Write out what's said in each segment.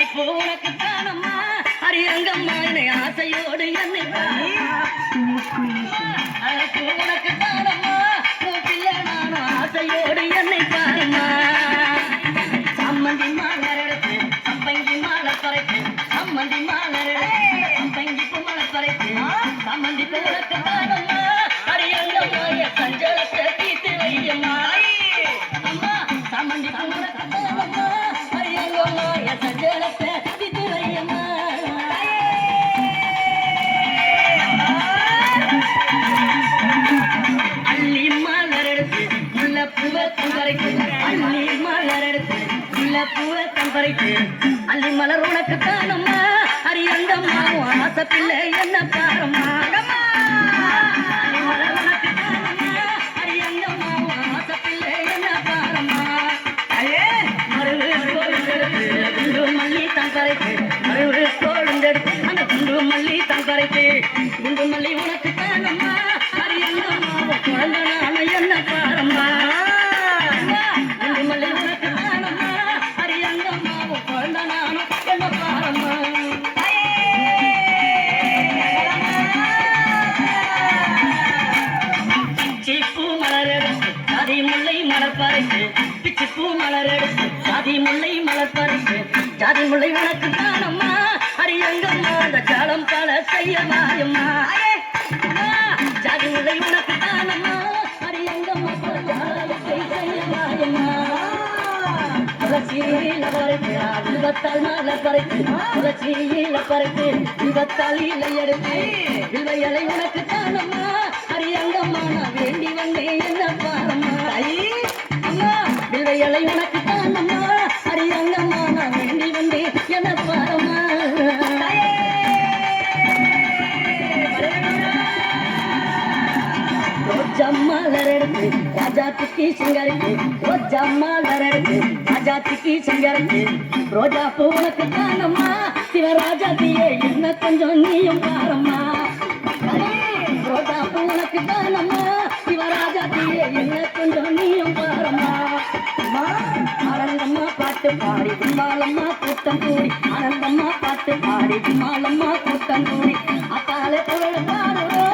மல்லிப்பூ உனக்கு தானம்மா ஹரியங்கம்மா என்னை ஆசையோடு என்னை அழகு உனக்கு தானம்மா பிள்ளை நானும் ஆசையோடு என்னை பாருமா சம்மந்தி மாலர் எடுத்து சம்பங்கி மாலை பறைத்து சம்மந்தி மாலர் எடுத்து சம்பங்கி பூமலை பறைத்து சம்மந்தி உனக்கு தானம்மா ஹரியங்கம்மா என் சஞ்சலத்தை தீர்த்து வையம்மா அம்மா சம்மந்தி உனக்கு தானம்மா ஹரியங்கம்மா என் சஞ்சலத்தை தீர்த்து வையம்மா அள்ளி மலர் எடுத்து முல்லைப்பூவை தம்பரைக்கு அள்ளி மலர் எடுத்து முல்லைப்பூவை தம்பரைக்கு அள்ளி மலர் உனக்கு தானம்மா ஹரியங்கம்மா ஆசை பிள்ளை என்ன பாரம்மா அள்ளி மலர் உனக்கு தானம்மா ஹரியங்கம்மா ஆசை பிள்ளை என்ன பாரம்மா மருவு கோழுந்தெடுத்து குண்டு மல்லி தம்பரைக்கு மருவு கோழுந்தெடுத்து அந்த குண்டு மல்லி தம்பரைக்கு குண்டு மல்லி உனக்கு தானம்மா ஹரியங்கம்மா குழந்தை நானும் என்ன பாரம்மா குண்டு மல்லி உனக்கு தானம்மா ஹரியங்கம்மா குழந்தை நானும் என்ன பாரம்மா பிச்சிப்பூ மலர் எடுத்து சாதி முல்லை மலர் பறித்து பிச்சிப்பூ மலர் எடுத்து சாதி முல்லை மலர் பறித்து ஜாதி முல்லை உனக்கு தானம்மா ஹரியங்கம்மா அந்த ஜாலம் பல செய்ய மாயம்மா ஜாதி முல்லை உனக்கு தானம்மா ஹரியங்கம்மா ஜாலத்தை செய்ய மாயம்மா துளசியில பறித்து விபத்தால் மாலை பறித்து துளசியில பறித்து விபத்தால் இலை எடுத்து வில்வையலை உனக்கு தானம்மா ஹரியங்கம்மா நான் வேண்டி வந்தேன் என்ன பாரம்மா அம்மா வில்வையலை உனக்கு தானம்மா ஹரியங்கம்மா நான் வேண்டி வந்தேன் என்ன பாரம்மா ரோஜாமலர் எடுத்து ராஜாத்துக்கு சிங்கருக்கு ரோஜாமலர் எடுத்து ராஜாத்துக்கு சிங்கருக்கு ரோஜா பூ உனக்கு தானம்மா சிவராஜாத்தியே என்ன கொஞ்சம் நீயும் பாரம்மா ரோஜா பூ உனக்கு தானம்மா சிவராஜாத்தியே என்ன கொஞ்சம் நீயும் பாரம்மா ஆனந்தம்மா பாட்டு பாடி கும்மாலம்மா கூட்டம் கூடி ஆனந்தம்மா பாட்டு பாடி கும்மாலம்மா கூட்டம் கூடி அத்தாலே புகழ பாடுறோம்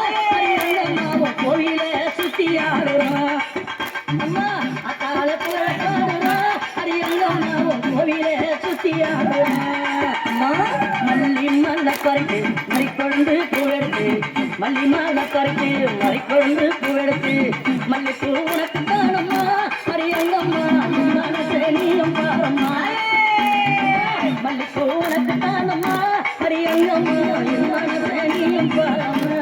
கோவில சுத்தி ஆடுறோம் அம்மா அத்தால புகழ பாடுறோம் ஹரியங்கம்மா கோவில சுத்தி ஆடுறோம் அம்மா மல்லி மலை பறித்து மறிக்கொழுந்து பூவெடுத்து மல்லி மலை பறித்து மறிக்கொழுந்து பூவெடுத்து மல்லிப்பூ உனக்கு தானம்மா ஹரியங்கம்மா நீயும் பாரம்மா மல்லிப்பூ உனக்கு தானம்மா ஹரியங்கம்மா நீயும் பாரம்மா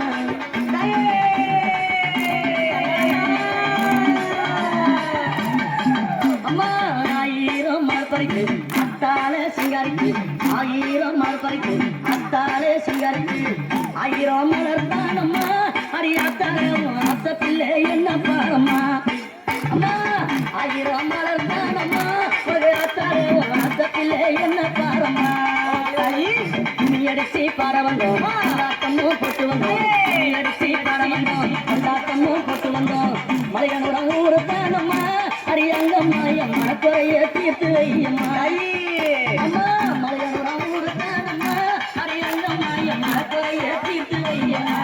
அம்மா ஆயிரம் மலர் பறித்து அத்தாலே சிங்காரிக்கு ஆயிரம் மலர் பறித்து அத்தாலே சிங்காரிக்கு ஆயிரம் மலர் தானம்மா ஹரியாத்தாலே ஆசை பிள்ளை என்ன பாரம்மா அம்மா ஆயிரம் மலர் தானம்மா ஹரியாத்தாலே ஆசை பிள்ளை என்ன பாரம்மா அடிச்சு பாட வந்தோம் கொண்டாட்டமும் போட்டு வந்தோம் அடிச்சு பாட வந்தோம் கொண்டாட்டமும் போட்டு வந்தோம் மலையனோட ஊரு தானம்மா ஹரியங்கம்மா என் மனக்குறைய தீர்த்து வையம்மா அம்மா மலையனோட ஊரு தானம்மா ஹரியங்கம்மா என் மனக்குறைய தீர்த்து வையம்மா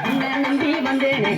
உன்னை நம்பி வந்தேனே